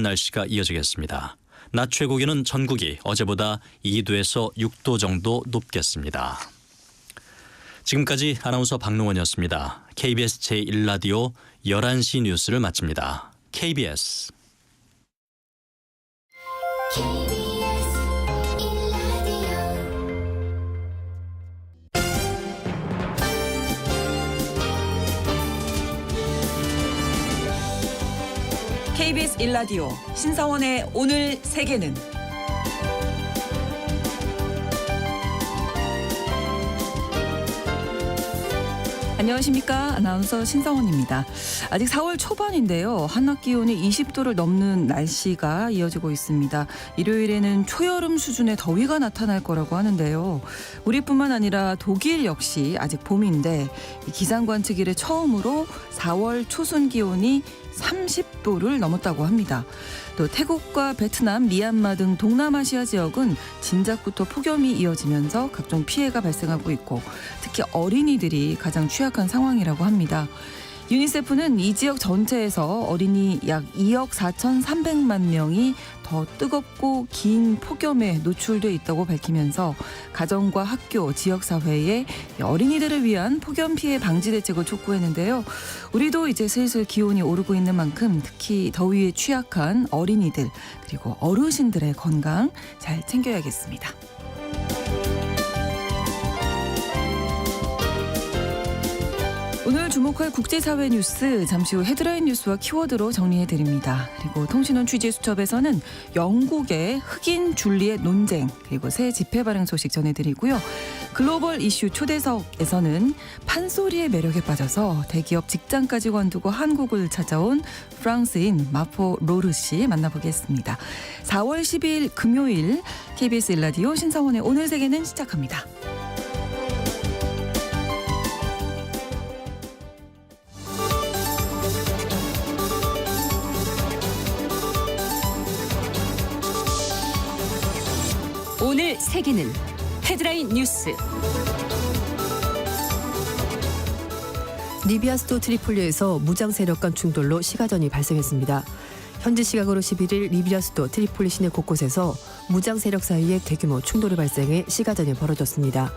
날씨가 이어지겠습니다. 낮 최고 기온은 전국이 어제보다 2도에서 6도 정도 높겠습니다. 지금까지 아나운서 박능원이었습니다. KBS 제1라디오 11시 뉴스를 마칩니다. KBS KBS 1라디오 신사원의 오늘 세계는 안녕하십니까. 아나운서 신사원입니다. 아직 4월 초반인데요. 한낮 기온이 20도를 넘는 날씨가 이어지고 있습니다. 일요일에는 초여름 수준의 더위가 나타날 거라고 하는데요. 우리뿐만 아니라 독일 역시 아직 봄인데 기상관측 이래 처음으로 4월 초순 기온이 30도를 넘었다고 합니다. 또 태국과 베트남, 미얀마 등 동남아시아 지역은 진작부터 폭염이 이어지면서 각종 피해가 발생하고 있고 특히 어린이들이 가장 취약한 상황이라고 합니다. 유니세프는 이 지역 전체에서 어린이 약 2억 4,300만 명이 더 뜨겁고 긴 폭염에 노출돼 있다고 밝히면서 가정과 학교, 지역사회에 어린이들을 위한 폭염 피해 방지 대책을 촉구했는데요. 우리도 이제 슬슬 기온이 오르고 있는 만큼 특히 더위에 취약한 어린이들 그리고 어르신들의 건강 잘 챙겨야겠습니다. 오늘 주목할 국제사회 뉴스 잠시 후 헤드라인 뉴스와 키워드로 정리해드립니다. 그리고 통신원 취재수첩에서는 영국의 흑인 줄리엣 논쟁 그리고 새 집회 발행 소식 전해드리고요. 글로벌 이슈 초대석에서는 판소리의 매력에 빠져서 대기업 직장까지 관두고 한국을 찾아온 프랑스인 마포 로르 씨 만나보겠습니다. 4월 12일 금요일 KBS 1라디오 신사원의 오늘 세계는 시작합니다. 오늘 세계는 헤드라인 뉴스. 리비아 수도 트리폴리에서 무장 세력 간 충돌로 시가전이 발생했습니다. 현지 시각으로 11일 리비아 수도 트리폴리 시내 곳곳에서 무장 세력 사이에 대규모 충돌이 발생해 시가전이 벌어졌습니다.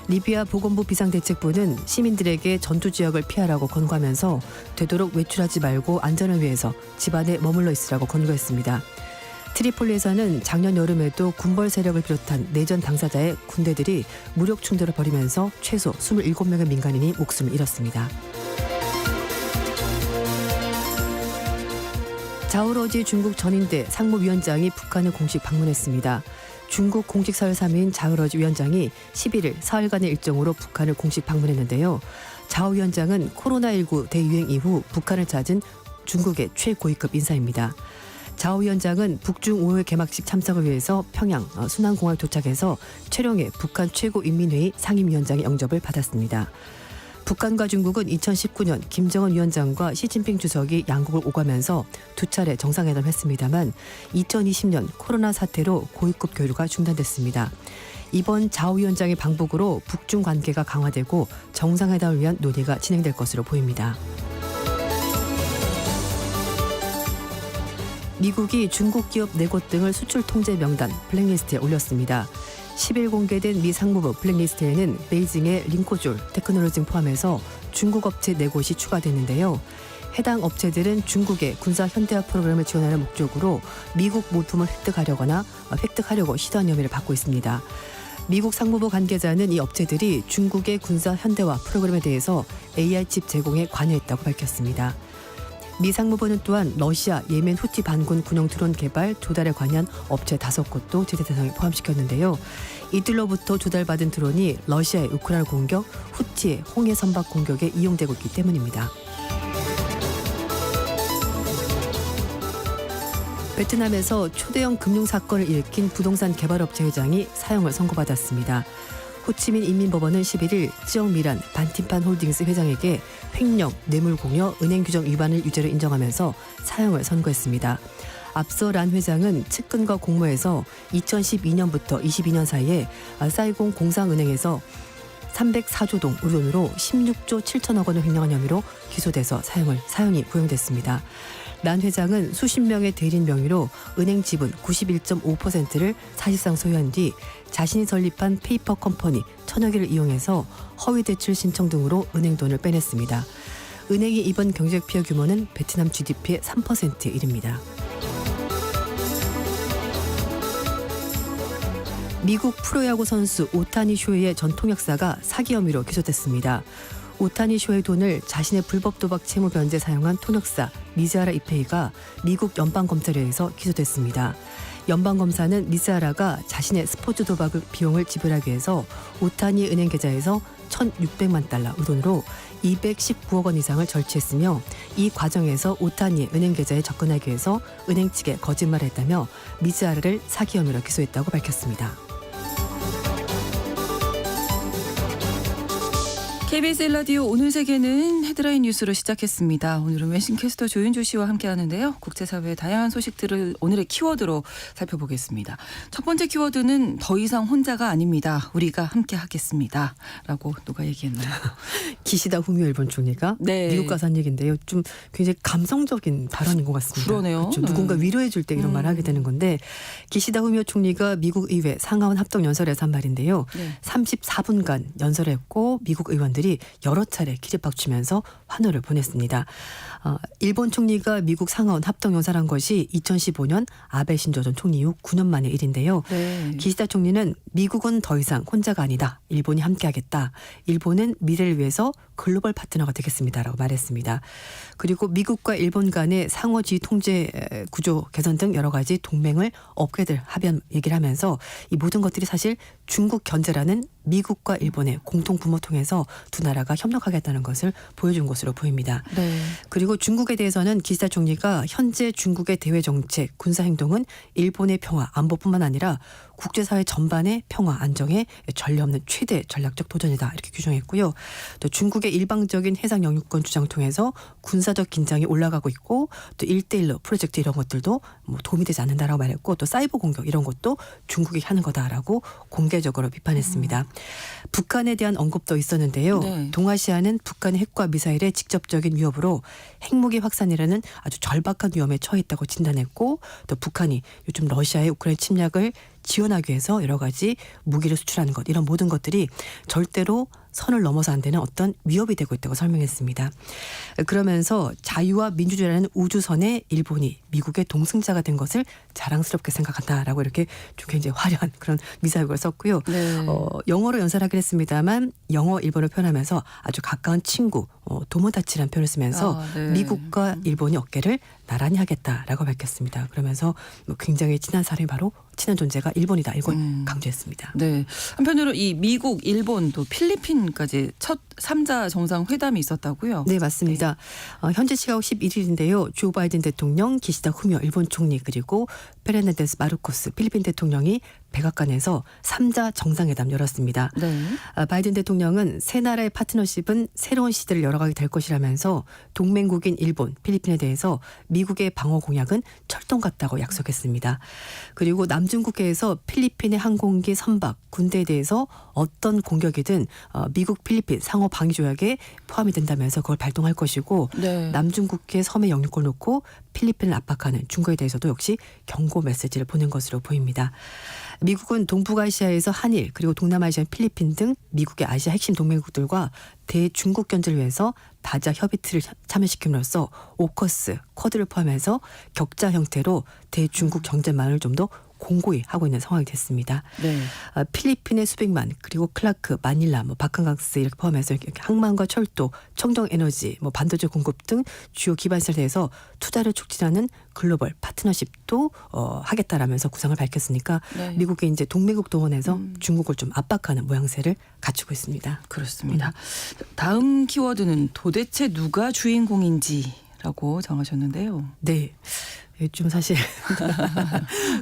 리비아 보건부 비상대책부는 시민들에게 전투 지역을 피하라고 권고하면서 되도록 외출하지 말고 안전을 위해서 집안에 머물러 있으라고 권고했습니다. 트리폴리에서는 작년 여름에도 군벌 세력을 비롯한 내전 당사자의 군대들이 무력 충돌을 벌이면서 최소 27명의 민간인이 목숨을 잃었습니다. 자오러지 중국 전인대 상무위원장이 북한을 공식 방문했습니다. 중국 공식사회 3위인 자오러지 위원장이 11일 사흘간의 일정으로 북한을 공식 방문했는데요. 자오 위원장은 코로나19 대유행 이후 북한을 찾은 중국의 최고위급 인사입니다. 자오 위원장은 북중 5회 개막식 참석을 위해서 평양 순안공항에 도착해서 최룡해 북한 최고인민회의 상임위원장의 영접을 받았습니다. 북한과 중국은 2019년 김정은 위원장과 시진핑 주석이 양국을 오가면서 두 차례 정상회담을 했습니다만 2020년 코로나 사태로 고위급 교류가 중단됐습니다. 이번 자오 위원장의 방북으로 북중 관계가 강화되고 정상회담을 위한 논의가 진행될 것으로 보입니다. 미국이 중국 기업 4곳 등을 수출 통제 명단 블랙리스트에 올렸습니다. 10일 공개된 미 상무부 블랙리스트에는 베이징의 링코졸 테크놀로지 포함해서 중국 업체 4곳이 추가됐는데요. 해당 업체들은 중국의 군사 현대화 프로그램을 지원하는 목적으로 미국 물품을 획득하려고 시도한 혐의를 받고 있습니다. 미국 상무부 관계자는 이 업체들이 중국의 군사 현대화 프로그램에 대해서 AI 칩 제공에 관여했다고 밝혔습니다. 미 상무부는 또한 러시아, 예멘 후티 반군 군용 드론 개발 조달에 관한 업체 5곳도 제재 대상에 포함시켰는데요. 이들로부터 조달받은 드론이 러시아의 우크라이나 공격, 후티의 홍해 선박 공격에 이용되고 있기 때문입니다. 베트남에서 초대형 금융사건을 일으킨 부동산 개발업체 회장이 사형을 선고받았습니다. 호치민 인민법원은 11일 찌영미란 반팀판 홀딩스 회장에게 횡령, 뇌물공여, 은행규정 위반을 유죄로 인정하면서 사형을 선고했습니다. 앞서 란 회장은 측근과 공모해서 2012년부터 22년 사이에 사이공 공상은행에서 304조 동 우리 돈으로 16조 7천억 원을 횡령한 혐의로 기소돼서 사형이 구형됐습니다. 란 회장은 수십 명의 대리인 명의로 은행 지분 91.5%를 사실상 소유한 뒤 자신이 설립한 페이퍼 컴퍼니 1000여 개를 이용해서 허위 대출 신청 등으로 은행 돈을 빼냈습니다. 은행의 이번 경제적 피해 규모는 베트남 GDP의 3%에 이릅니다. 미국 프로야구 선수 오타니 쇼헤이의 전 통역사가 사기 혐의로 기소됐습니다. 오타니 쇼헤이 돈을 자신의 불법 도박 채무 변제에 사용한 통역사 미즈하라 이페이가 미국 연방검찰에서 기소됐습니다. 연방검사는 미즈하라가 자신의 스포츠 도박 비용을 지불하기 위해서 오타니 은행 계좌에서 1,600만 달러 우돈으로 219억 원 이상을 절취했으며 이 과정에서 오타니 은행 계좌에 접근하기 위해서 은행 측에 거짓말을 했다며 미즈하라를 사기 혐의로 기소했다고 밝혔습니다. KBS 1라디오 오늘 세계는 헤드라인 뉴스로 시작했습니다. 오늘은 웨싱캐스터 조윤주 씨와 함께하는데요. 국제사회의 다양한 소식들을 오늘의 키워드로 살펴보겠습니다. 첫 번째 키워드는 더 이상 혼자가 아닙니다. 우리가 함께하겠습니다. 라고 누가 얘기했나요? 기시다 후미오 일본 총리가 네. 미국 가서 한 얘기인데요. 좀 굉장히 감성적인 발언인 것 같습니다. 그러네요. 그렇죠. 누군가 위로해 줄 때 이런 말을 하게 되는 건데 기시다 후미오 총리가 미국 의회 상하원 합동 연설에서 한 말인데요. 네. 34분간 연설했고 미국 의원들이 여러 차례 기립박수면서 환호를 보냈습니다. 일본 총리가 미국 상하원 합동 연설한 것이 2015년 아베 신조 전 총리 이후 9년 만의 일인데요. 네. 기시다 총리는 미국은 더 이상 혼자가 아니다. 일본이 함께하겠다. 일본은 미래를 위해서 글로벌 파트너가 되겠습니다라고 말했습니다. 그리고 미국과 일본 간의 상호 지휘 통제 구조 개선 등 여러 가지 동맹을 업그레이드 합의한 얘기를 하면서 이 모든 것들이 사실 중국 견제라는 미국과 일본의 공통 부모 통해서 두 나라가 협력하겠다는 것을 보여준 것으로 보입니다. 네. 그리고 중국에 대해서는 기시다 총리가 현재 중국의 대외 정책, 군사 행동은 일본의 평화, 안보뿐만 아니라 국제사회 전반의 평화, 안정에 전례 없는 최대 전략적 도전이다 이렇게 규정했고요. 또 중국의 일방적인 해상 영유권 주장 통해서 군사적 긴장이 올라가고 있고 또 1대1로 프로젝트 이런 것들도 뭐 도움이 되지 않는다라고 말했고 또 사이버 공격 이런 것도 중국이 하는 거다라고 공개적으로 비판했습니다. 북한에 대한 언급도 있었는데요. 네. 동아시아는 북한의 핵과 미사일의 직접적인 위협으로 핵무기 확산이라는 아주 절박한 위험에 처했다고 진단했고 또 북한이 요즘 러시아의 우크라이나 침략을 지원하기 위해서 여러 가지 무기를 수출하는 것 이런 모든 것들이 절대로 선을 넘어서 안 되는 어떤 위협이 되고 있다고 설명했습니다. 그러면서 자유와 민주주의라는 우주선에 일본이 미국의 동승자가 된 것을 자랑스럽게 생각한다라고 이렇게 좀 굉장히 화려한 그런 미사역을 썼고요. 네. 영어로 연설하긴 했습니다만 영어 일본을 표현하면서 아주 가까운 친구 도모다치라는 표현을 쓰면서 네. 미국과 일본이 어깨를 나란히 하겠다라고 밝혔습니다. 그러면서 굉장히 친한 사람이 바로 친한 존재가 일본이다 이걸 강조했습니다. 네. 한편으로 이 미국, 일본 또 필리핀까지 첫 3자 정상회담이 있었다고요? 네, 맞습니다. 현재 시각 11일인데요. 조 바이든 대통령, 기시다 후미오 일본 총리 그리고 페르난데스 마르코스 필리핀 대통령이 백악관에서 3자 정상회담 열었습니다. 네. 바이든 대통령은 세 나라의 파트너십은 새로운 시대를 열어가게 될 것이라면서 동맹국인 일본, 필리핀에 대해서 미국의 방어 공약은 철통 같다고 약속했습니다. 그리고 남중국해에서 필리핀의 항공기 선박, 군대에 대해서 어떤 공격이든 미국, 필리핀 상호 방위 조약에 포함이 된다면서 그걸 발동할 것이고 네. 남중국해 섬의 영유권을 놓고 필리핀을 압박하는 중국에 대해서도 역시 경고 메시지를 보낸 것으로 보입니다. 미국은 동북아시아에서 한일 그리고 동남아시아 필리핀 등 미국의 아시아 핵심 동맹국들과 대중국 견제를 위해서 다자 협의체를 참여시킴으로써 오커스, 쿼드를 포함해서 격자 형태로 대중국 경제망을 좀 더 공고히 하고 있는 상황이 됐습니다. 네. 필리핀의 수백만 그리고 클라크, 마닐라, 바캉강스 이렇게 포함해서 이렇게 항만과 철도, 청정에너지, 반도체 공급 등 주요 기반시설에 대해서 투자를 촉진하는 글로벌 파트너십도 하겠다라면서 구상을 밝혔으니까 네. 미국의 이제 동맹국 동원해서 중국을 좀 압박하는 모양새를 갖추고 있습니다. 그렇습니다. 다음 키워드는 도대체 누가 주인공인지라고 정하셨는데요. 네. 좀 사실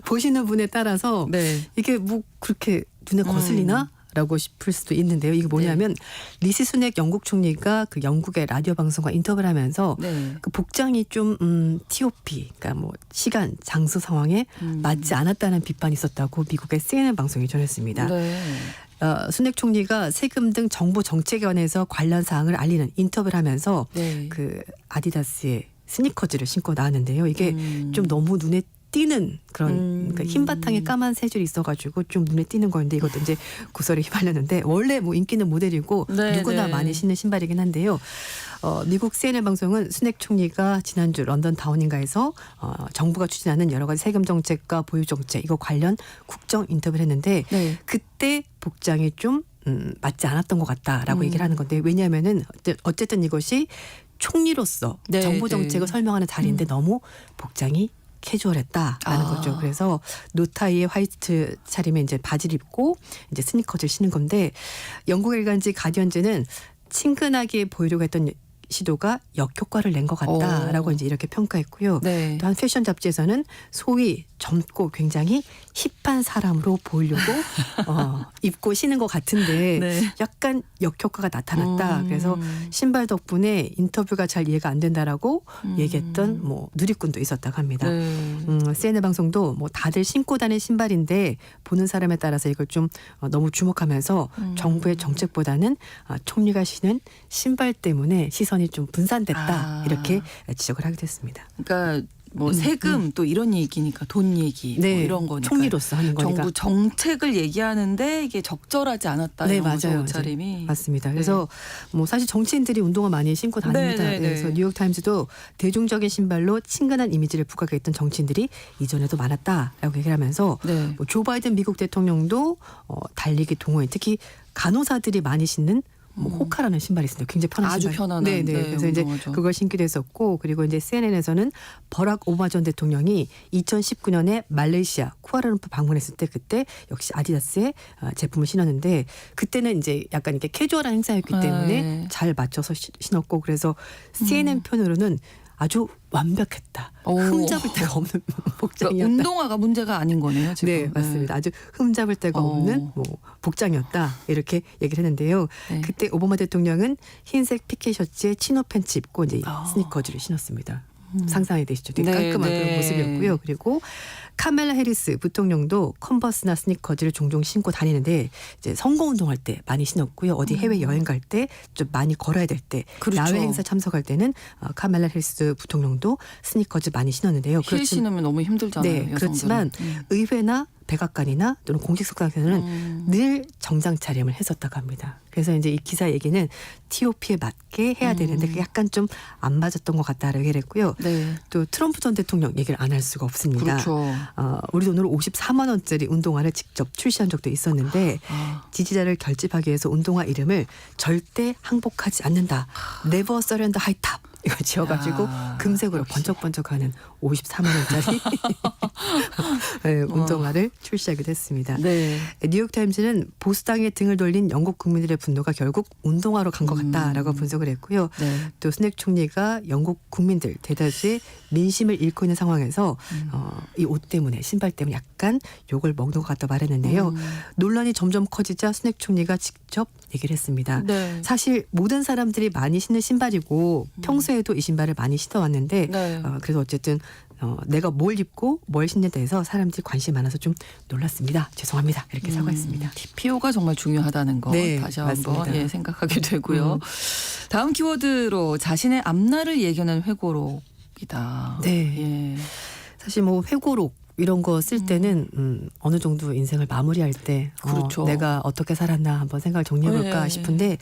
보시는 분에 따라서 네. 이게 뭐 그렇게 눈에 거슬리나? 라고 싶을 수도 있는데요. 이게 뭐냐면 리시 수넥 영국 총리가 그 영국의 라디오 방송과 인터뷰를 하면서 네. 그 복장이 좀 TOP, 그러니까 뭐 시간, 장소 상황에 맞지 않았다는 비판이 있었다고 미국의 CNN 방송이 전했습니다. 네. 수넥 총리가 세금 등 정부 정책에 관해서 관련 사항을 알리는 인터뷰를 하면서 네. 그 아디다스의 스니커즈를 신고 나왔는데요. 이게 좀 너무 눈에 띄는 그런 그러니까 흰 바탕에 까만 세 줄이 있어가지고 좀 눈에 띄는 거였는데 이것도 이제 고설에 휘말렸는데 원래 뭐 인기는 모델이고 네, 누구나 네. 많이 신는 신발이긴 한데요. 미국 CNN 방송은 스낵 총리가 지난주 런던 다우닝가에서 정부가 추진하는 여러 가지 세금 정책과 보유 정책 이거 관련 국정 인터뷰를 했는데 네. 그때 복장이 좀 맞지 않았던 것 같다라고 얘기를 하는 건데 왜냐하면은 어쨌든 이것이 총리로서 네, 정부 정책을 네. 설명하는 자리인데 너무 복장이 캐주얼했다라는 거죠. 그래서 노타이에 화이트 차림에 이제 바지를 입고 이제 스니커즈를 신는 건데 영국 일간지 가디언즈는 친근하게 보이려고 했던 시도가 역효과를 낸 것 같다라고 이제 이렇게 평가했고요. 네. 또한 패션 잡지에서는 소위 젊고 굉장히 힙한 사람으로 보이려고 입고 신은 것 같은데 네. 약간 역효과가 나타났다. 그래서 신발 덕분에 인터뷰가 잘 이해가 안 된다라고 얘기했던 뭐 누리꾼도 있었다고 합니다. 네. CNN 방송도 뭐 다들 신고 다니는 신발인데 보는 사람에 따라서 이걸 좀 너무 주목하면서 정부의 정책보다는 총리가 신은 신발 때문에 시선이 좀 분산됐다 이렇게 지적을 하게 됐습니다. 그러니까 뭐 세금 또 이런 얘기니까 돈 얘기 네, 뭐 이런 거니까 총리로서 하는 거니까. 정부 정책을 얘기하는데 이게 적절하지 않았다. 네, 이런 거죠, 맞아요. 옷차림이. 맞습니다. 그래서 뭐 사실 정치인들이 운동화 많이 신고 다닙니다. 네, 네, 네. 그래서 뉴욕타임스도 대중적인 신발로 친근한 이미지를 부각했던 정치인들이 이전에도 많았다라고 얘기를 하면서 네. 뭐 조 바이든 미국 대통령도 달리기 동호회 특히 간호사들이 많이 신는 뭐 호카라는 신발이 있습니다. 굉장히 편한 아주 신발. 편안한, 네. 네, 그래서 이제 운동화죠. 그걸 신기도 했었고 그리고 이제 CNN에서는 버락 오바마 전 대통령이 2019년에 말레이시아 쿠알라룸푸 방문했을 때 그때 역시 아디다스의 제품을 신었는데 그때는 이제 약간 이렇게 캐주얼한 행사였기 때문에 네. 잘 맞춰서 신었고 그래서 CNN 편으로는 아주 완벽했다. 오. 흠잡을 데가 없는 그러니까 복장이었다. 운동화가 문제가 아닌 거네요, 지금. 네, 맞습니다. 아주 흠잡을 데가 없는 뭐 복장이었다 이렇게 얘기를 했는데요. 네. 그때 오바마 대통령은 흰색 피켓 셔츠에 치노 팬츠 입고 이제 스니커즈를 신었습니다. 상상이 되시죠? 되게 네, 깔끔한 네. 그런 모습이었고요. 그리고 카멜라 해리스 부통령도 컨버스나 스니커즈를 종종 신고 다니는데 이제 선거 운동할 때 많이 신었고요. 어디 해외 여행 갈 때 좀 많이 걸어야 될 때 그렇죠. 야외 행사 참석할 때는 카멜라 해리스 부통령도 스니커즈 많이 신었는데요. 힐 신으면 너무 힘들잖아요. 네, 여성들은. 그렇지만 의회나 백악관이나 또는 공식석상에서는 늘 정장 차림을 했었다고 합니다. 그래서 이제 이 기사 얘기는 TOP에 맞게 해야 되는데 그게 약간 좀 안 맞았던 것 같다라고 얘기를 했고요. 네. 또 트럼프 전 대통령 얘기를 안 할 수가 없습니다. 그렇죠. 우리 돈으로 54만 원짜리 운동화를 직접 출시한 적도 있었는데 지지자를 결집하기 위해서 운동화 이름을 절대 항복하지 않는다. Never surrender high top. 이거 지어가지고 야, 금색으로 역시. 번쩍번쩍하는 54만 원짜리 네, 운동화를 출시하기도 했습니다. 네. 뉴욕타임즈는 보수당에 등을 돌린 영국 국민들의 분노가 결국 운동화로 간 것 같다라고 분석을 했고요. 네. 또 스낵 총리가 영국 국민들 대다수의 민심을 잃고 있는 상황에서 이 옷 때문에 신발 때문에 약간 욕을 먹는 것 같다 말했는데요. 논란이 점점 커지자 스낵 총리가 직접 얘기를 했습니다. 네. 사실 모든 사람들이 많이 신는 신발이고 평소에도 이 신발을 많이 신어왔는데 네. 그래서 어쨌든 내가 뭘 입고 뭘 신냐에 대해서 사람들이 관심이 많아서 좀 놀랐습니다. 죄송합니다. 이렇게 사과했습니다. TPO가 정말 중요하다는 거 네, 다시 한번 맞습니다. 생각하게 되고요. 다음 키워드로 자신의 앞날을 예견한 회고록이다. 네. 예. 사실 뭐 회고록 이런 거 쓸 때는 어느 정도 인생을 마무리할 때 그렇죠. 내가 어떻게 살았나 한번 생각을 정리해볼까 네. 싶은데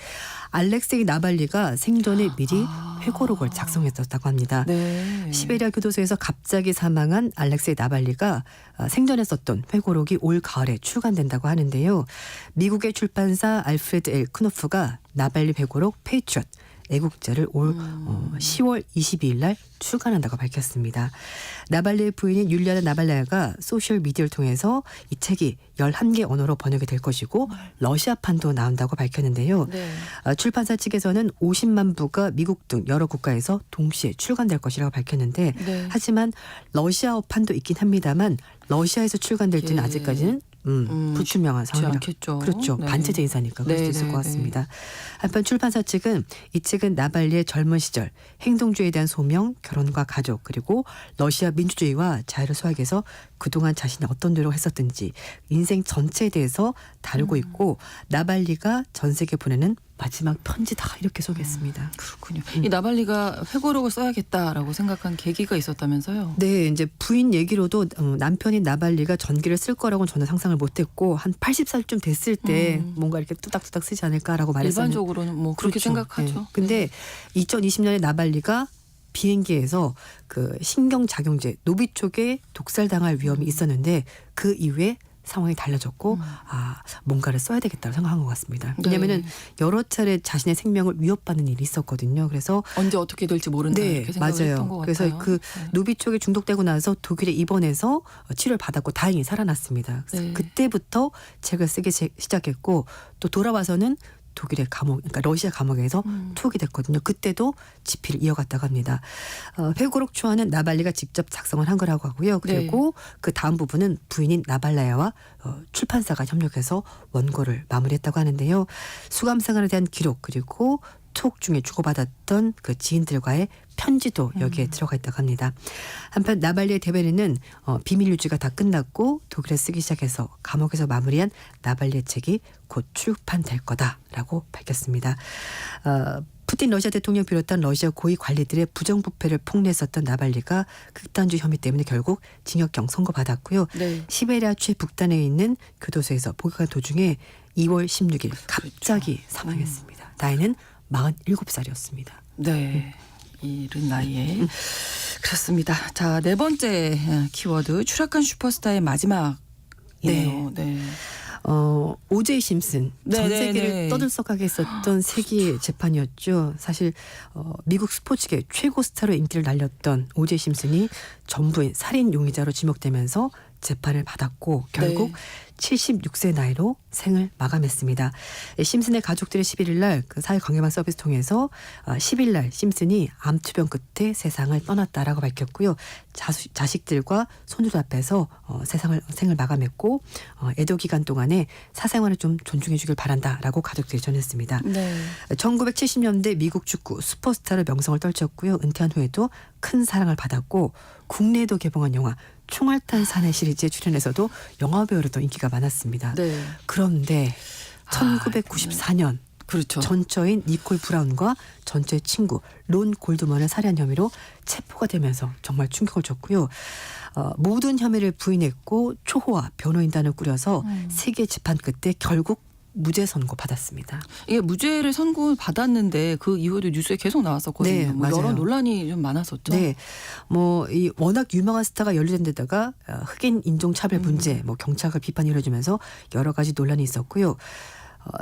알렉세이 나발리가 생전에 미리 회고록을 작성했었다고 합니다. 네. 시베리아 교도소에서 갑자기 사망한 알렉세이 나발리가 생전에 썼던 회고록이 올 가을에 출간된다고 하는데요. 미국의 출판사 알프레드 엘 크노프가 나발리 회고록 페이트리엇 애국자를 올 10월 22일 날 출간한다고 밝혔습니다. 나발리의 부인인 율리아나 나발라야가 소셜미디어를 통해서 이 책이 11개 언어로 번역이 될 것이고 러시아판도 나온다고 밝혔는데요. 네. 출판사 측에서는 50만 부가 미국 등 여러 국가에서 동시에 출간될 것이라고 밝혔는데 네. 하지만 러시아어판도 있긴 합니다만 러시아에서 출간될지는 예. 아직까지는 불투명한 쉽지 상황이라. 않겠죠. 그렇죠. 네. 반체제 인사니까 그럴 수도 있을 것 같습니다. 한편 출판사 측은 이 책은 나발리의 젊은 시절 행동주의에 대한 소명, 결혼과 가족 그리고 러시아 민주주의와 자유를 소화하기 위해서 그동안 자신이 어떤 노력을 했었든지 인생 전체에 대해서 다루고 있고 나발리가 전 세계 보내는 마지막 편지다 이렇게 소개했습니다. 그렇군요. 이 나발리가 회고록을 써야겠다라고 생각한 계기가 있었다면서요? 네, 이제 부인 얘기로도 남편인 나발리가 전기를 쓸 거라고는 저는 상상을 못했고 한 80살쯤 됐을 때 뭔가 이렇게 뚜닥뚜닥 쓰지 않을까라고 말했었는데 일반적으로는 뭐 그렇게 그렇죠. 생각하죠. 네. 근데 2020년에 나발리가 비행기에서 그 신경작용제 노비촉에 독살당할 위험이 있었는데 그 이후에 상황이 달라졌고 뭔가를 써야 되겠다고 생각한 것 같습니다. 왜냐하면은 여러 차례 자신의 생명을 위협받는 일이 있었거든요. 그래서 언제 어떻게 될지 모른다 네, 이렇게 생각을 했던 맞아요. 것 그래서 같아요. 그 노비촉에 중독되고 나서 독일에 입원해서 치료를 받았고 다행히 살아났습니다. 그래서 네. 그때부터 책을 쓰기 시작했고 또 돌아와서는 독일의 감옥, 그러니까 러시아 감옥에서 투옥이 됐거든요. 그때도 집필을 이어갔다고 합니다. 회고록 초안은 나발리가 직접 작성을 한 거라고 하고요. 그리고 그 다음 부분은 부인인 나발라야와 출판사가 협력해서 원고를 마무리했다고 하는데요. 수감 생활에 대한 기록 그리고 투옥 중에 주고받았던 그 지인들과의 편지도 여기에 들어가 있다고 합니다. 한편 나발리의 대변인은 비밀 유지가 다 끝났고 독일에 쓰기 시작해서 감옥에서 마무리한 나발리의 책이 곧 출판될 거다라고 밝혔습니다. 푸틴 러시아 대통령 비롯한 러시아 고위 관리들의 부정부패를 폭로했었던 나발리가 극단주의 혐의 때문에 결국 징역형 선고받았고요. 네. 시베리아 최북단에 있는 교도소에서 복역한 도중에 2월 16일 갑자기 사망했습니다. 나이는 47살이었습니다. 네. 이른 나이에 그렇습니다. 자, 네 번째 키워드 추락한 슈퍼스타의 마지막이네요. 네. 오제이 심슨 전 세계를 떠들썩하게 했었던 세기의 재판이었죠. 사실 미국 스포츠계 최고 스타로 인기를 날렸던 오제이 심슨이 전부인 살인 용의자로 지목되면서 재판을 받았고 결국 76세 나이로 생을 마감했습니다. 심슨의 가족들이 11일 날 그 사회관계망 서비스 통해서 10일 날 심슨이 암투병 끝에 세상을 떠났다라고 밝혔고요. 자식들과 손주 앞에서 생을 마감했고 애도 기간 동안에 사생활을 좀 존중해 주길 바란다라고 가족들이 전했습니다. 네. 1970년대 미국 축구 슈퍼스타로 명성을 떨쳤고요. 은퇴한 후에도 큰 사랑을 받았고 국내에도 개봉한 영화 총알탄 사내 시리즈에 출연해서도 영화배우로도 인기가 많았습니다. 네. 그런데 1994년 그렇죠. 전처인 니콜 브라운과 전처의 친구 론 골드먼을 살해한 혐의로 체포가 되면서 정말 충격을 줬고요. 모든 혐의를 부인했고 초호화 변호인단을 꾸려서 세계 재판 끝에 결국 무죄 선고 받았습니다. 이게 무죄를 선고받았는데 그 이후에도 뉴스에 계속 나왔었거든요. 네, 뭐 맞아요. 여러 논란이 좀 많았었죠. 네, 뭐 이 워낙 유명한 스타가 연루된 데다가 흑인 인종차별 문제, 뭐 경찰과 비판이 이루어지면서 여러 가지 논란이 있었고요.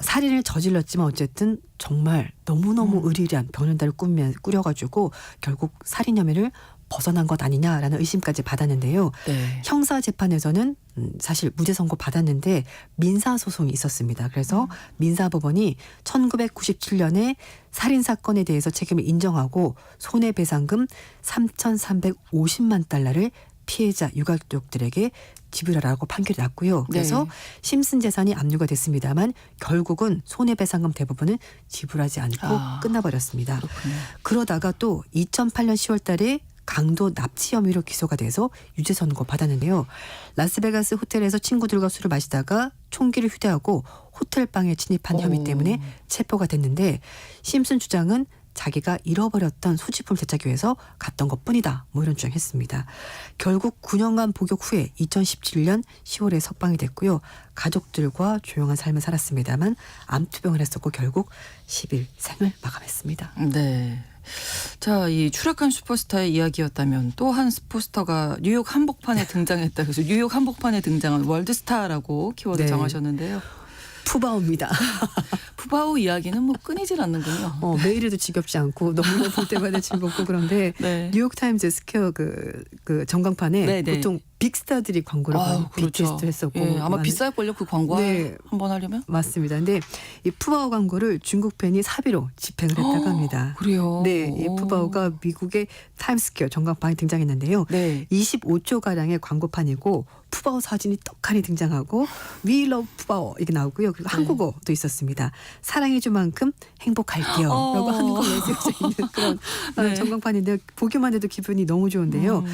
살인을 저질렀지만 어쨌든 정말 너무너무 의리란 변호인단을 꾸려가지고 결국 살인 혐의를 벗어난 것 아니냐라는 의심까지 받았는데요. 네. 형사 재판에서는 사실 무죄 선고 받았는데 민사 소송이 있었습니다. 그래서 민사법원이 1997년에 살인 사건에 대해서 책임을 인정하고 손해배상금 3,350만 달러를 피해자 유가족들에게 지불하라고 판결이 났고요. 그래서 심슨 재산이 압류가 됐습니다만 결국은 손해배상금 대부분은 지불하지 않고 끝나버렸습니다. 그렇군요. 그러다가 또 2008년 10월 달에 강도 납치 혐의로 기소가 돼서 유죄 선고 받았는데요. 라스베가스 호텔에서 친구들과 술을 마시다가 총기를 휴대하고 호텔 방에 침입한 혐의 때문에 체포가 됐는데 심슨 주장은 자기가 잃어버렸던 소지품을 되찾기 위해서 갔던 것뿐이다. 뭐 이런 주장했습니다. 결국 9년간 복역 후에 2017년 10월에 석방이 됐고요. 가족들과 조용한 삶을 살았습니다만 암투병을 했었고 결국 10일 생을 마감했습니다. 네. 자, 이 추락한 슈퍼스타의 이야기였다면 또 한 슈퍼스타가 뉴욕 한복판에 등장했다. 그래서 뉴욕 한복판에 등장한 월드스타라고 키워드 네. 정하셨는데요. 푸바오입니다. 푸바오 이야기는 뭐 끊이질 않는군요. 매일에도 지겹지 않고 너무나 볼 때마다 즐겁고 그런데 네. 뉴욕타임즈 스퀘어 그 전광판에 네, 네. 보통 빅스타들이 광고를 그렇죠. BTS도 했었고 예, 아마 비쌀걸요 그 광고 네. 한번 하려면. 맞습니다. 근데 이 푸바오 광고를 중국 팬이 사비로 집행을 했다고 합니다. 그래요. 네, 이 푸바오가 미국의 타임스퀘어 전광판에 등장했는데요. 네. 25조 가량의 광고판이고 푸바오 사진이 떡하니 등장하고 We love 푸바오 이게 나오고요. 그리고 한국어도 있었습니다. 사랑해 줄 만큼 행복할게요. 라고 한국어 메시지가 있는 그런 네. 전광판인데 보기만 해도 기분이 너무 좋은데요.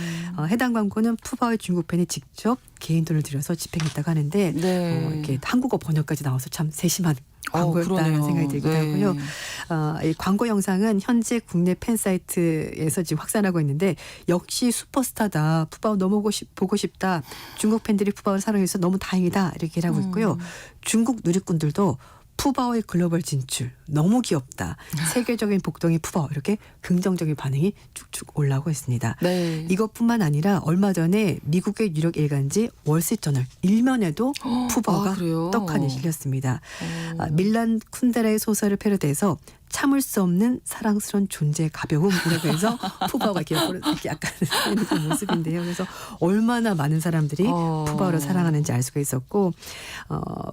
해당 광고는 푸바오의 중국 팬이 직접 개인 돈을 들여서 집행했다고 하는데 네. 이렇게 한국어 번역까지 나와서 참 세심한 광고였다는 그러네요. 생각이 들기도 네. 하고요. 이 광고 영상은 현재 국내 팬 사이트에서 지금 확산하고 있는데 역시 슈퍼스타다. 푸바오 너무 보고 싶다. 중국 팬들이 푸바오를 사랑해서 너무 다행이다. 이렇게 하고 있고요. 중국 누리꾼들도 푸바오의 글로벌 진출 너무 귀엽다. 세계적인 복덩이 푸바오 이렇게 긍정적인 반응이 쭉쭉 올라오고 있습니다. 네. 이것뿐만 아니라 얼마 전에 미국의 유력 일간지 월스트리트저널 일면에도 푸바오가 그래요? 떡하니 실렸습니다. 밀란 쿤데라의 소설을 패러디해서 참을 수 없는 사랑스러운 존재의 가벼움이라고 해서 푸바오가 이렇게 약간 있는 그 모습인데요. 그래서 얼마나 많은 사람들이 푸바오를 사랑하는지 알 수가 있었고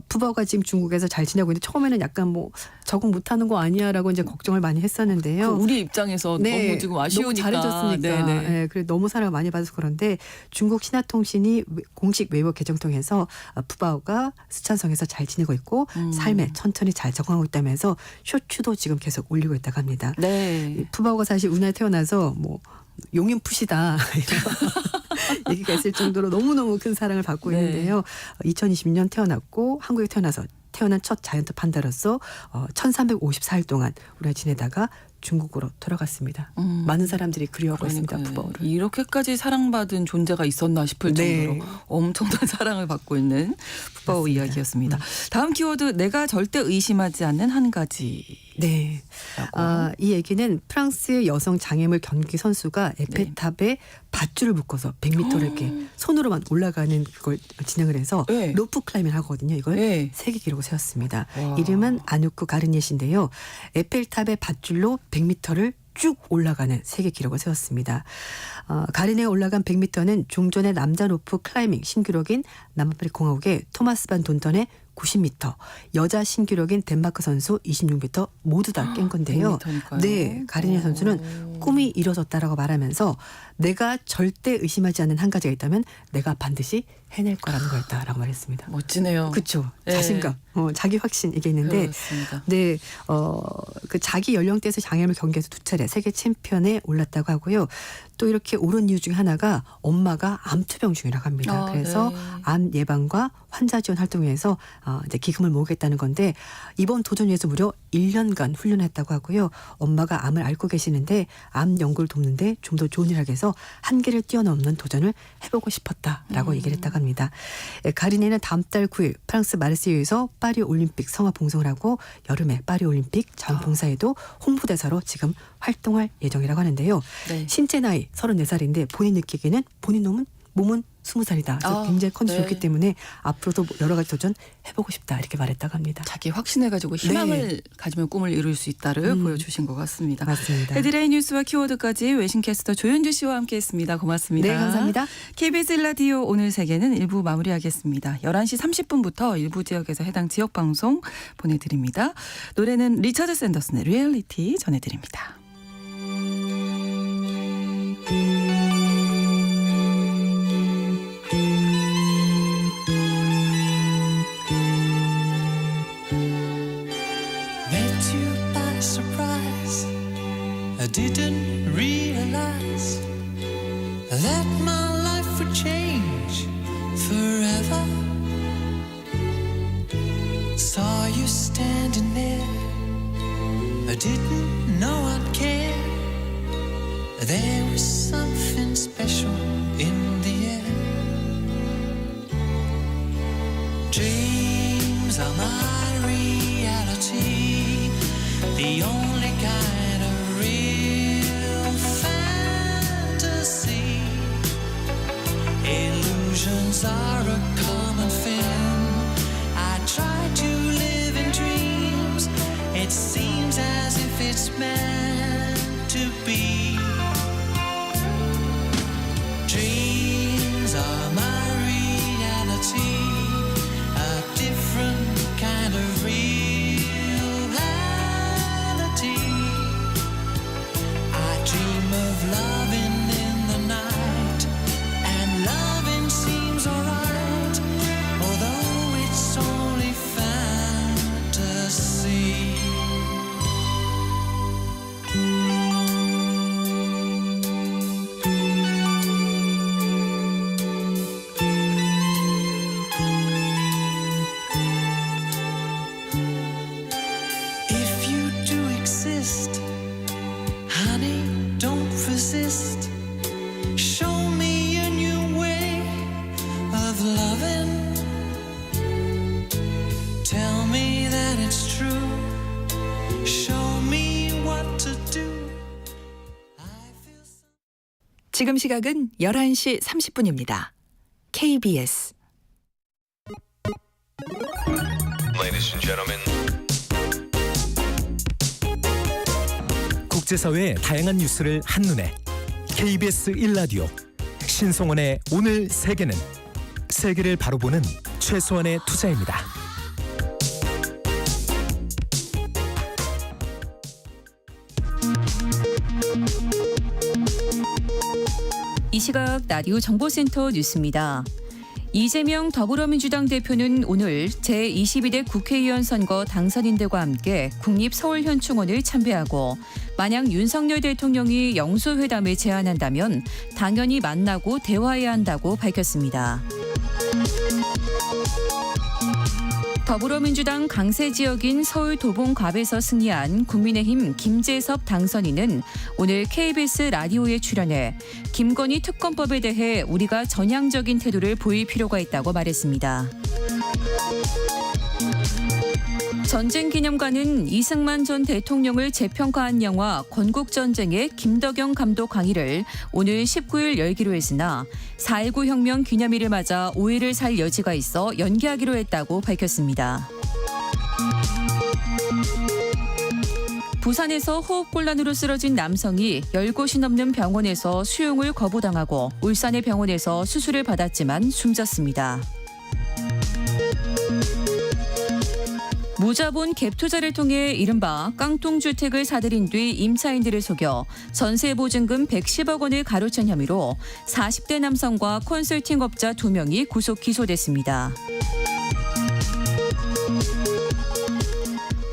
푸바오가 지금 중국에서 잘 지내고 있는데 처음에는 약간 뭐 적응 못하는 거 아니야라고 이제 걱정을 많이 했었는데요. 우리 입장에서 너무 지금 아쉬우니까. 너무 잘해줬으니까. 네네. 네, 그래 너무 사랑을 많이 받아서 그런데 중국 신화통신이 공식 웨이버 계정 통해서 푸바오가 스촨성에서 잘 지내고 있고 삶에 천천히 잘 적응하고 있다면서 쇼츠도 지금 계속 올리고 있다고 합니다. 네. 푸바오가 사실 우리나라에 태어나서 뭐 용인푸시다 이런 얘기가 있을 정도로 너무너무 큰 사랑을 받고 네. 있는데요. 2020년 태어났고 한국에 태어난 첫 자이언트 판다로서 1354일 동안 우리가 지내다가 중국으로 돌아갔습니다. 많은 사람들이 그리워하고 있습니다. 그러니까요. 푸바오를. 이렇게까지 사랑받은 존재가 있었나 싶을 네. 정도로 엄청난 사랑을 받고 있는 푸바오 맞습니다. 이야기였습니다. 다음 키워드 내가 절대 의심하지 않는 한 가지. 네. 이 얘기는 프랑스의 여성 장애물 경기 선수가 에펠탑에 밧줄을 묶어서 100m를 이렇게 손으로만 올라가는 그걸 진행을 해서 네. 로프 클라이밍을 하거든요. 이걸 네. 세계 기록을 세웠습니다. 와. 이름은 아누크 가르니엣인데요. 에펠탑의 밧줄로 100m를 쭉 올라가는 세계 기록을 세웠습니다. 가르네에 올라간 100m는 종전의 남자 로프 클라이밍 신기록인 남아프리카 공화국의 토마스 반 돈턴의 90m, 여자 신기록인 덴마크 선수 26m 모두 다 깬 건데요. 100m 니까요. 네, 가르네 선수는 꿈이 이뤄졌다라고 말하면서 내가 절대 의심하지 않는 한 가지가 있다면 내가 반드시 해낼 거라는 거였다라고 말했습니다. 멋지네요. 그렇죠. 네. 자신감, 자기 확신 이게 있는데 그렇습니다. 네, 그 자기 연령대에서 장애물 경기에서 2차례 세계 챔피언에 올랐다고 하고요. 또 이렇게 오른 이유 중에 하나가 엄마가 암투병 중이라고 합니다. 그래서 네. 암 예방과 환자 지원 활동에서 이제 기금을 모으겠다는 건데 이번 도전 위해서 무려 1년간 훈련했다고 하고요. 엄마가 암을 앓고 계시는데 암 연구를 돕는데 좀 더 좋은 일을 하기 위해서 한계를 뛰어넘는 도전을 해보고 싶었다라고 얘기를 했다고 합니다. 가리네는 다음 달 9일 프랑스 마르세유에서 파리 올림픽 성화 봉송을 하고 여름에 파리 올림픽 자원봉사에도 홍보대사로 지금 활동할 예정이라고 하는데요. 네. 신체 나이 34살인데 본인 느끼기에는 본인 몸은 20살이다. 그래서 굉장히 컨디션이 네. 좋기 때문에 앞으로도 여러 가지 도전 해보고 싶다 이렇게 말했다고 합니다. 자기 확신해가지고 희망을 가지면 꿈을 이룰 수 있다를 보여주신 것 같습니다. 맞습니다. 헤드라인 뉴스와 키워드까지 외신캐스터 조현주 씨와 함께했습니다. 고맙습니다. 네, 감사합니다. KBS 라디오 오늘 세계는 1부 마무리하겠습니다. 11시 30분부터 일부 지역에서 해당 지역 방송 보내드립니다. 노래는 리처드 샌더슨의 리얼리티 전해드립니다. Met you by surprise. I didn't realize that my life would change forever. Saw you standing there. I didn't know I'd care. There was something special in the air. Dreams are my reality, the only kind of real fantasy. Illusions are a common thing. I try to live in dreams. It seems as if it's meant to be. Dreams are my reality, a different kind of reality. I dream of loving in the night, and loving seems alright, although it's only fantasy. of loving. Tell me that it's true. Show me what to do. I feel so. 지금 시각은 11시 30분입니다. KBS Ladies and gentlemen. 국제사회의 다양한 뉴스를 한눈에 KBS 1라디오 신성원의 오늘 세계는 세계를 바로 보는 최소한의 투자입니다. 이 시각 라디오 정보센터 뉴스입니다. 이재명 더불어민주당 대표는 오늘 제22대 국회의원 선거 당선인들과 함께 국립서울현충원을 참배하고 만약 윤석열 대통령이 영수회담을 제안한다면 당연히 만나고 대화해야 한다고 밝혔습니다. 더불어민주당 강세 지역인 서울 도봉갑에서 승리한 국민의힘 김재섭 당선인은 오늘 KBS 라디오에 출연해 김건희 특검법에 대해 우리가 전향적인 태도를 보일 필요가 있다고 말했습니다. 전쟁기념관은 이승만 전 대통령을 재평가한 영화 건국전쟁의 김덕영 감독 강의를 오늘 19일 열기로 했으나 4.19 혁명 기념일을 맞아 오해를 살 여지가 있어 연기하기로 했다고 밝혔습니다. 부산에서 호흡곤란으로 쓰러진 남성이 10곳이 넘는 병원에서 수용을 거부당하고 울산의 병원에서 수술을 받았지만 숨졌습니다. 무자본 갭 투자를 통해 이른바 깡통주택을 사들인 뒤 임차인들을 속여 전세보증금 110억 원을 가로챈 혐의로 40대 남성과 컨설팅업자 2명이 구속 기소됐습니다.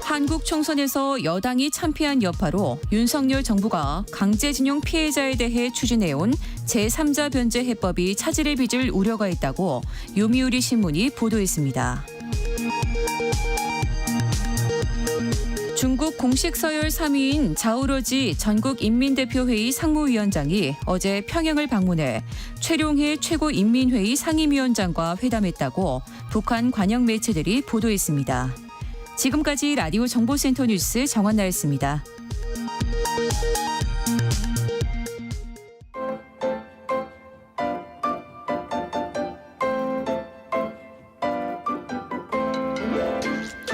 한국 총선에서 여당이 참패한 여파로 윤석열 정부가 강제징용 피해자에 대해 추진해온 제3자 변제 해법이 차질을 빚을 우려가 있다고 요미우리 신문이 보도했습니다. 중국 공식 서열 3위인 자오러지 전국인민대표회의 상무위원장이 어제 평양을 방문해 최룡해 최고인민회의 상임위원장과 회담했다고 북한 관영 매체들이 보도했습니다. 지금까지 라디오 정보센터 뉴스 정한나였습니다.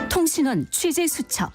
통신원 취재 수첩.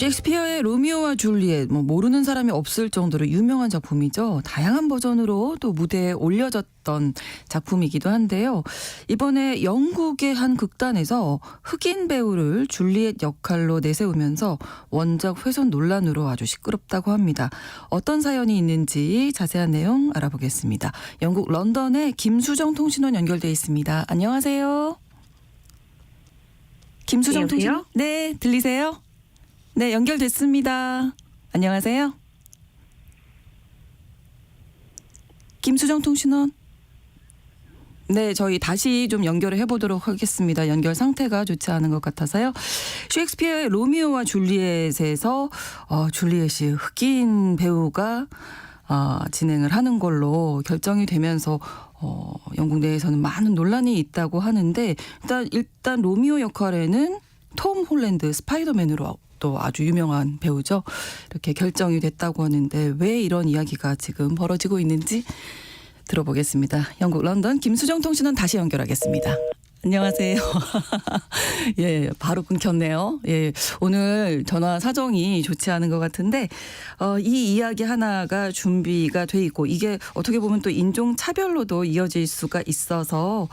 셰익스피어의 로미오와 줄리엣, 모르는 사람이 없을 정도로 유명한 작품이죠. 다양한 버전으로 또 무대에 올려졌던 작품이기도 한데요. 이번에 영국의 한 극단에서 흑인 배우를 줄리엣 역할로 내세우면서 원작 훼손 논란으로 아주 시끄럽다고 합니다. 어떤 사연이 있는지 자세한 내용 알아보겠습니다. 영국 런던에 김수정 통신원 연결돼 있습니다. 안녕하세요. 김수정 통신원? 네, 들리세요? 네, 연결됐습니다. 안녕하세요. 김수정 통신원. 네, 저희 다시 좀 연결을 해보도록 하겠습니다. 연결 상태가 좋지 않은 것 같아서요. 셰익스피어의 로미오와 줄리엣에서 줄리엣이 흑인 배우가 진행을 하는 걸로 결정이 되면서 영국 내에서는 많은 논란이 있다고 하는데 일단 로미오 역할에는 톰 홀랜드 스파이더맨으로 또 아주 유명한 배우죠. 이렇게 결정이 됐다고 하는데 왜 이런 이야기가 지금 벌어지고 있는지 들어보겠습니다. 영국 런던 김수정 통신원 다시 연결하겠습니다. 안녕하세요. 예, 바로 끊겼네요. 예, 오늘 전화 사정이 좋지 않은 것 같은데 이 이야기 하나가 준비가 돼 있고 이게 어떻게 보면 또 인종 차별로도 이어질 수가 있어서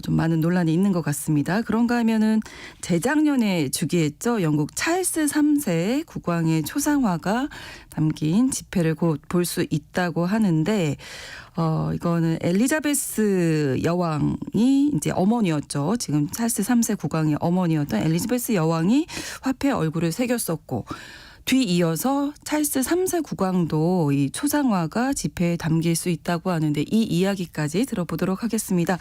좀 많은 논란이 있는 것 같습니다. 그런가 하면은 재작년에 주기했죠. 영국 찰스 3세 국왕의 초상화가 담긴 지폐를 곧 볼 수 있다고 하는데 이거는 엘리자베스 여왕이 이제 어머니였죠. 지금 찰스 3세 국왕의 어머니였던 엘리자베스 여왕이 화폐에 얼굴을 새겼었고 뒤이어서 찰스 3세 국왕도 이 초상화가 지폐에 담길 수 있다고 하는데 이 이야기까지 들어보도록 하겠습니다.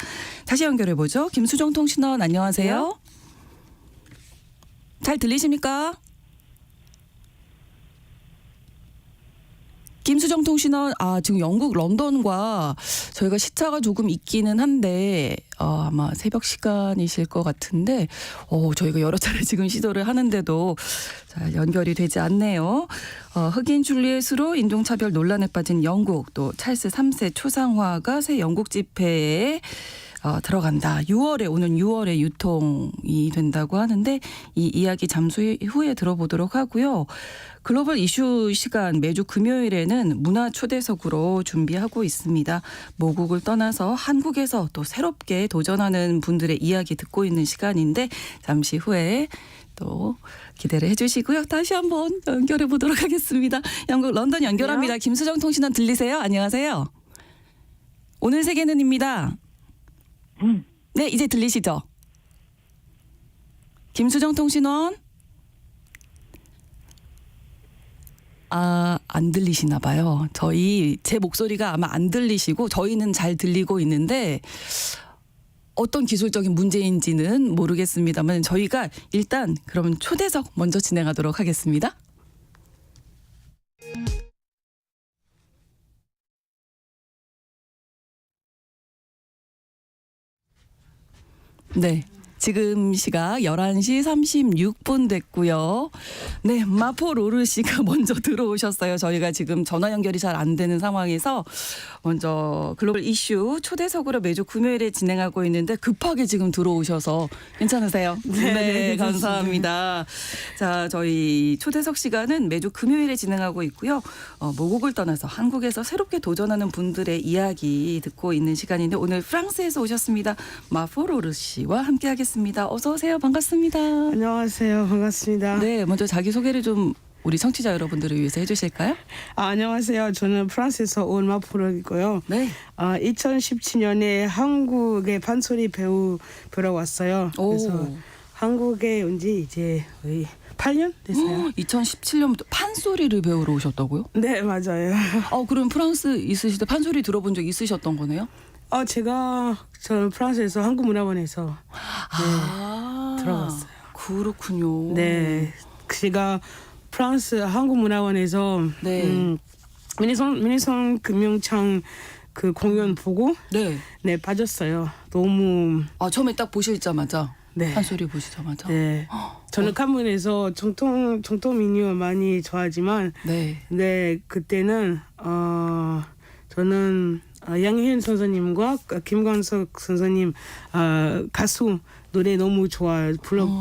다시 연결해보죠. 김수정 통신원 안녕하세요. 잘 들리십니까? 김수정 통신원 지금 영국 런던과 저희가 시차가 조금 있기는 한데 아마 새벽 시간이실 것 같은데 저희가 여러 차례 지금 시도를 하는데도 잘 연결이 되지 않네요. 흑인 줄리엣으로 인종차별 논란에 빠진 영국 또 찰스 3세 초상화가 새 영국 집회에 들어간다. 오는 6월에 유통이 된다고 하는데 이 이야기 잠시 후에 들어보도록 하고요. 글로벌 이슈 시간 매주 금요일에는 문화 초대석으로 준비하고 있습니다. 모국을 떠나서 한국에서 또 새롭게 도전하는 분들의 이야기 듣고 있는 시간인데 잠시 후에 또 기대를 해주시고요. 다시 한번 연결해 보도록 하겠습니다. 영국 런던 연결합니다. 김수정 통신원 들리세요? 안녕하세요. 오늘 세계는입니다. 네, 이제 들리시죠? 김수정 통신원? 안 들리시나 봐요. 제 목소리가 아마 안 들리시고 저희는 잘 들리고 있는데 어떤 기술적인 문제인지는 모르겠습니다만 저희가 일단 그러면 초대석 먼저 진행하도록 하겠습니다. 네. 지금 시각 11시 36분 됐고요. 네, 마포 로르 씨가 먼저 들어오셨어요. 저희가 지금 전화 연결이 잘 안 되는 상황에서 먼저 글로벌 이슈 초대석으로 매주 금요일에 진행하고 있는데 급하게 지금 들어오셔서 괜찮으세요? 네, 감사합니다. 자, 저희 초대석 시간은 매주 금요일에 진행하고 있고요. 모국을 떠나서 한국에서 새롭게 도전하는 분들의 이야기 듣고 있는 시간인데 오늘 프랑스에서 오셨습니다. 마포 로르 씨와 함께하겠습니다. 어서 오세요. 반갑습니다. 안녕하세요. 반갑습니다. 네, 먼저 자기 소개를 좀 우리 청취자 여러분들을 위해서 해주실까요? 안녕하세요. 저는 프랑스에서 온 마포로이고요. 네. 2017년에 한국에 판소리 배우러 왔어요. 그래서 한국에 온 지 이제 거의 8년 됐어요. 2017년부터 판소리를 배우러 오셨다고요? 네, 맞아요. 그럼 프랑스 있으실 때 판소리 들어본 적 있으셨던 거네요? 저는 프랑스에서 한국문화원에서 들어갔어요. 그렇군요. 네, 제가 프랑스 한국문화원에서 네. 미네성 금융창 그 공연 보고 네 빠졌어요. 너무 처음에 딱 보시자마자 네. 판소리 보시자마자. 네. 저는 카문에서 정통 민요 많이 좋아하지만 네 그때는 저는 양희은 선생님과 김광석 선생님 가수 노래 너무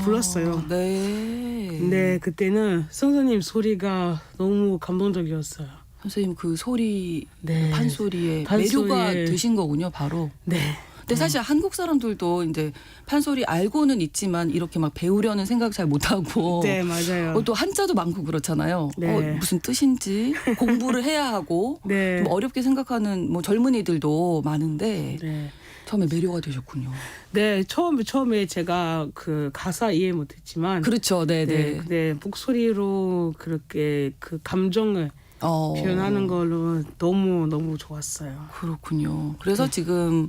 불렀어요. 네. 네, 그때는 선생님 소리가 너무 감동적이었어요. 선생님 그 소리, 네. 판소리에 매료가 되신 거군요, 바로. 네. 근데 사실 한국 사람들도 이제 판소리 알고는 있지만 이렇게 막 배우려는 생각 잘 못하고. 네, 맞아요. 또 한자도 많고 그렇잖아요. 네. 무슨 뜻인지 공부를 해야 하고 네. 좀 어렵게 생각하는 젊은이들도 많은데 네. 처음에 매료가 되셨군요. 네, 처음에 제가 그 가사 이해 못했지만 그렇죠, 네네. 네, 목소리로 그렇게 그 감정을 표현하는 걸로 너무 좋았어요. 그렇군요. 그래서 지금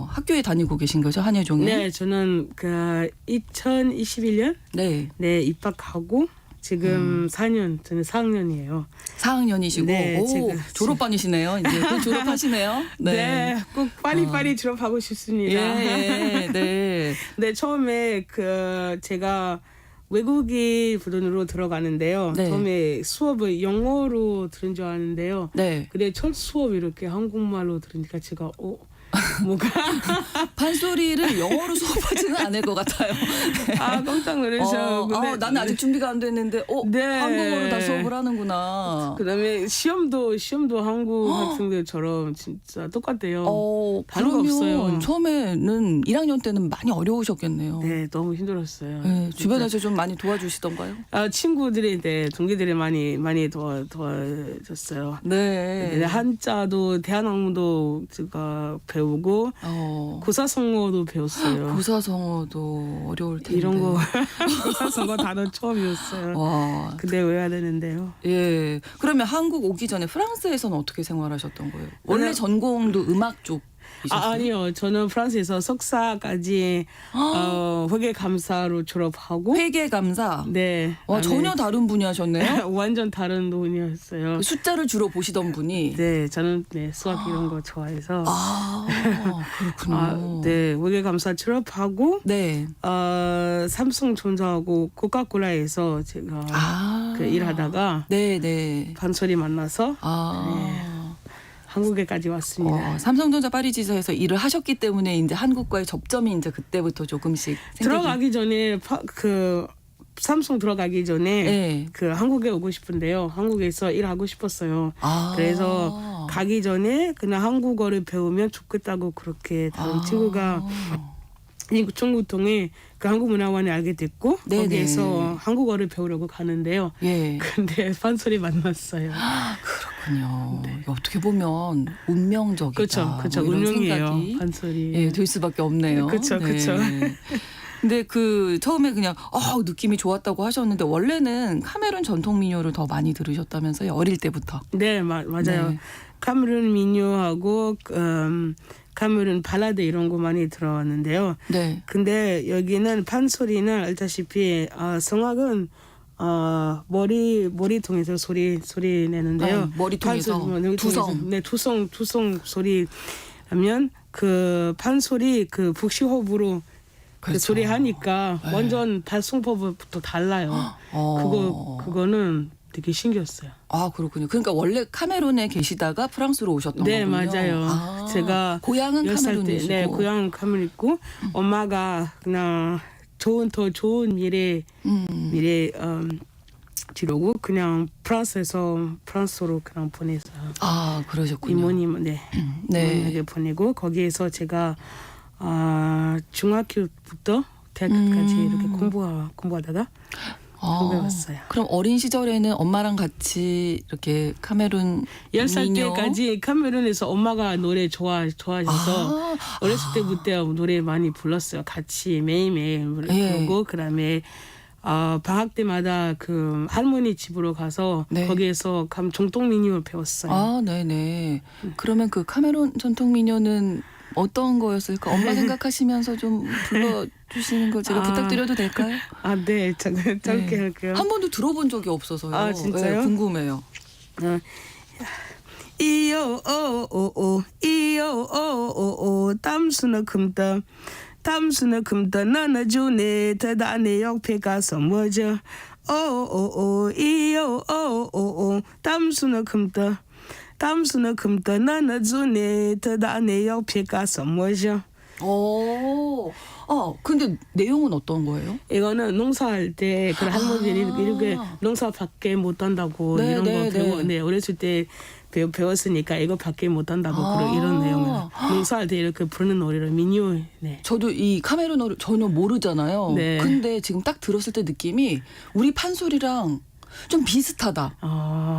학교에 다니고 계신 거죠, 한예종에? 네, 저는 그 2021년 네 입학하고 지금 4년, 저는 4학년이에요. 4학년이시고 네, 졸업반이시네요. 이제 곧 졸업하시네요. 네, 꼭 빨리 졸업하고 싶습니다. 네. 네, 처음에 제가 외국인 부전으로 들어가는데요. 네. 처음에 수업을 영어로 들은 줄 알았는데요. 네. 근데 첫 수업 이렇게 한국말로 들으니까 제가 뭐가 판소리를 영어로 수업하지는 않을 것 같아요. 깜짝 놀라서. 나는 아직 준비가 안 됐는데 네. 한국어로 다 수업을 하는구나. 그다음에 시험도 한국 학생들처럼 진짜 똑같대요. 다른 거 그러면 없어요. 처음에는 1학년 때는 많이 어려우셨겠네요. 네, 너무 힘들었어요. 네, 주변에서 좀 많이 도와주시던가요? 친구들이 동기들이 많이 도와줬어요. 네. 한자도 대한항공도 제가 배우고 고사성어도 배웠어요. 고사성어도 어려울 텐데. 이런 거 고사성어 단어 처음이었어요. 와. 근데 외워야 되는데요. 예. 그러면 한국 오기 전에 프랑스에서는 어떻게 생활하셨던 거예요? 원래 전공도 음악 쪽. 아니요. 저는 프랑스에서 석사까지 회계 감사로 졸업하고 회계 감사. 네. 전혀 다른 분야셨네요. 완전 다른 분이었어요. 그 숫자를 주로 보시던 분이. 네, 저는 수학 이런 거 좋아해서 그렇군요. 네, 회계 감사 졸업하고 네. 삼성전자하고 코카콜라에서 제가 그 일하다가 네. 판소리 만나서 한국에까지 왔습니다. 삼성전자 파리지사에서 일을 하셨기 때문에 이제 한국과의 접점이 이제 그때부터 조금씩 들어가기 전에 그 삼성 들어가기 전에 네. 그 한국에 오고 싶은데요. 한국에서 일하고 싶었어요. 그래서 가기 전에 그냥 한국어를 배우면 좋겠다고 그렇게 다른 친구가 중국 통해 그 한국문화원에 알게 됐고 네네. 거기에서 한국어를 배우려고 가는데요. 예. 근데 판소리 만났어요. 그렇군요. 어떻게 보면 운명적이다. 그렇죠. 뭐 이런 운명이에요. 생각이 판소리. 될 수밖에 없네요. 그렇죠. 근데 그 처음에 그냥 느낌이 좋았다고 하셨는데 원래는 카메룬 전통 민요를 더 많이 들으셨다면서요? 어릴 때부터. 네, 맞아요. 네. 카메룬 민요하고 카메룬 발라드 이런 거 많이 들어왔는데요. 네. 근데 여기는 판소리는 알다시피 성악은 머리 통해서 소리 내는데요. 머리 통해서 두성. 네, 두성 소리 하면 그 판소리 그 북시호흡으로 그 소리 하니까 완전 발성법부터 달라요. 그거는 되게 신기했어요. 그렇군요. 그러니까 원래 카메룬에 계시다가 프랑스로 오셨던 네, 거군요. 맞아요. 제가 고향은 10살 때, 카메룬이시고. 네, 고향 카메룬 있고 엄마가 그냥 더 좋은 미래 지르고 그냥 프랑스로 그냥 보내서요. 그러셨군요. 이모님, 이모님에게 보내고 거기에서 제가 중학교부터 대학교까지 이렇게 공부하다가 한국에 왔어요. 그럼 어린 시절에는 엄마랑 같이 이렇게 카메룬 10살 민요? 때까지 카메룬에서 엄마가 노래 좋아하셔서 어렸을 때부터 노래 많이 불렀어요. 같이 매일매일 부르고 그다음에 방학 때마다 그 할머니 집으로 가서 거기에서 정통 민요를 배웠어요. 네네. 그러면 그 카메룬 전통 민요는 어떤 거였을까? 엄마 생각하시면서 좀 불러주시는 거 제가 부탁드려도 될까요? 네. 짧게 할게요. 한 번도 들어본 적이 없어서요. 진짜요? 네, 궁금해요. 이요 이요 땀수는 금다 나나 주네 대단해 옆에 가서 뭐죠 이요 땀수는 금다 나나 주네 대단해 옆에 가서 뭐죠. 근데 내용은 어떤 거예요? 이거는 농사할 때 그 할머니들이 이렇게 농사밖에 못 한다고 이런 거 배워. 어렸을 때 배웠으니까 이거밖에 못 한다고 이런 내용을 농사할 때 이렇게 부르는 노래를 민요. 네. 저도 이 카메룬어를 전혀 모르잖아요. 네. 근데 지금 딱 들었을 때 느낌이 우리 판소리랑 좀 비슷하다.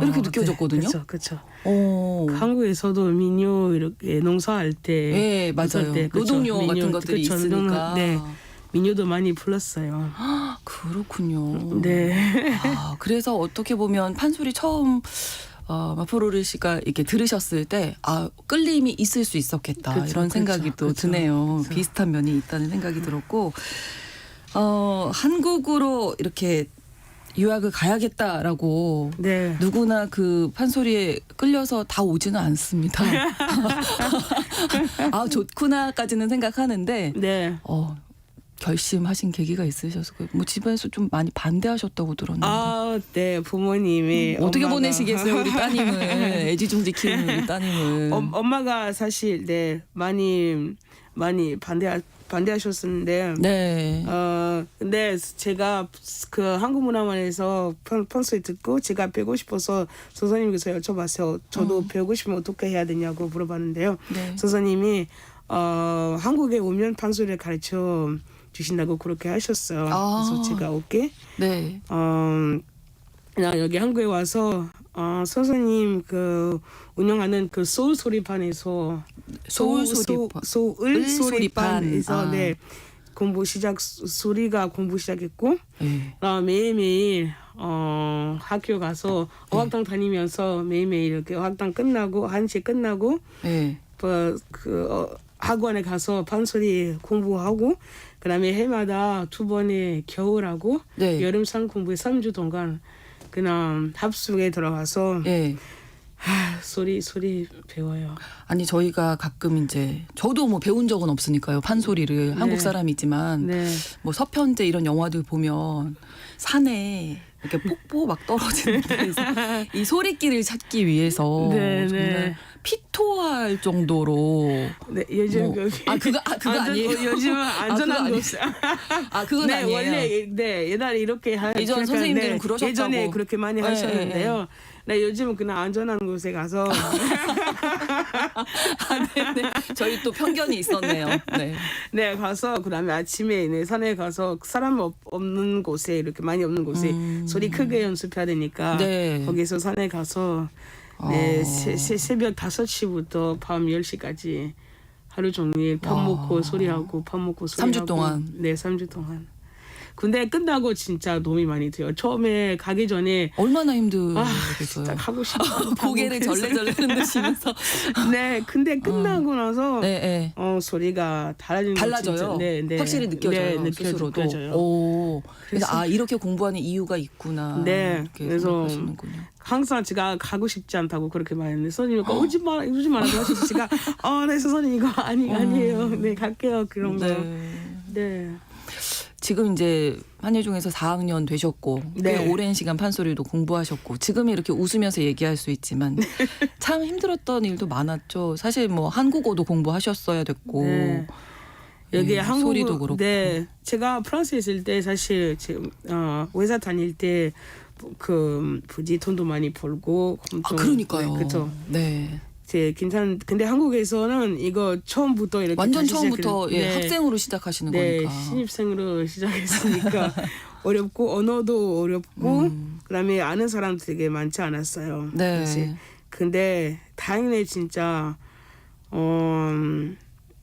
이렇게 느껴졌거든요. 그렇죠. 한국에서도 민요 이렇게 농사할 때, 맞아요. 때, 노동요 민요, 같은 것들이 있으니까. 네, 민요도 많이 불렀어요. 그렇군요. 네. 그래서 어떻게 보면 판소리 처음 마포로르 씨가 이렇게 들으셨을 때 끌림이 있을 수 있었겠다 이런 생각이 또 드네요. 비슷한 면이 있다는 생각이 들었고 한국으로 이렇게 유학을 가야겠다라고 누구나 그 판소리에 끌려서 다 오지는 않습니다. 좋구나까지는 생각하는데 결심하신 계기가 있으셔서 뭐 집에서 좀 많이 반대하셨다고 들었는데. 네, 부모님이 어떻게 보내시겠어요, 우리 따님을 애지중지 키우는 우리 따님을. 엄마가 사실 많이 반대하셨었는데. 네. 근데 제가 그 한국문화원에서 판소리 듣고 제가 배우고 싶어서 선생님께서 여쭤봤어요. 저도 배우고 싶으면 어떻게 해야 되냐고 물어봤는데요. 선생님이 한국에 오면 판소리를 가르쳐 주신다고 그렇게 하셨어요. 그래서 제가 오케이. 네. 그냥 여기 한국에 와서 선생님 그 운영하는 그 소울 소리반에서 소울 소리반에서 공부 시작했고 매일매일 학교 가서 어학당 다니면서 매일매일 이렇게 어학당 끝나고 1시 끝나고 학원에 가서 판소리 공부하고 그다음에 해마다 2번의 겨울하고 네. 여름상 공부에 3주 동안 그냥 합숙에 들어가서 예. 소리 배워요. 아니 저희가 가끔 이제 저도 뭐 배운 적은 없으니까요. 판소리를 한국 사람이지만 네. 뭐 서편제 이런 영화들 보면 산에 이렇게 폭포 막 떨어지는 데서 이 소리끼를 찾기 위해서 네, 정말 네. 피토할 정도로 네, 요즘 뭐, 그거 아니에요. 요즘은 안전한 그거 곳. 그건 네, 아니에요. 원래 네 옛날에 이렇게 예전 그러니까, 선생님들은 네, 그러셨다고. 예전에 그렇게 많이 네, 하셨는데요. 네, 요즘은 그냥 안전한 곳에 가서 네네. 저희 또 편견이 있었네요. 네. 네 가서 그다음에 아침에 네, 산에 가서 사람 없는 곳에 이렇게 많이 없는 곳에 소리 크게 연습해야 되니까 네. 거기서 산에 가서 네, 새벽 5시부터 밤 10시까지 하루 종일 밥 먹고 소리하고 밥 먹고 소리하고 3주 동안. 네, 3주 동안. 근데 끝나고 진짜 도움이 많이 돼요. 처음에 가기 전에 얼마나 힘들겠어요. 진짜 가고 싶다. 고개를 절레절레 흔드시면서. 네, 근데 끝나고 나서 네, 네. 소리가 달라지는 거 달라져요. 진짜, 네, 네. 확실히 느껴져요. 네, 스스로도. 느껴져요. 오. 그래서 그래서- 이렇게 공부하는 이유가 있구나. 네, 이렇게 그래서 생각하시는군요. 항상 제가 가고 싶지 않다고 그렇게 말했는데 선생님이 오지 말라고 하셔서 제가 네 선생님 이거 아니에요. 네 갈게요 그런 거. 네. 지금 이제 한예종에서 4학년 되셨고 네. 꽤 오랜 시간 판소리도 공부하셨고 지금 이렇게 웃으면서 얘기할 수 있지만 참 힘들었던 일도 많았죠. 사실 뭐 한국어도 공부하셨어야 됐고 네. 여기 예, 한국 소리도 그렇고. 네, 제가 프랑스에 있을 때 사실 지금 회사 다닐 때 그 부지 돈도 많이 벌고 엄청 그러니까요. 네, 그렇죠. 네. 근데 한국에서는 이거 처음부터 이렇게 완전 다시 처음부터 시작해서- 네. 학생으로 시작하시는 네, 거니까. 신입생으로 시작했으니까 어렵고 언어도 어렵고 그다음에 아는 사람 되게 많지 않았어요. 네. 그치? 근데 다행히 진짜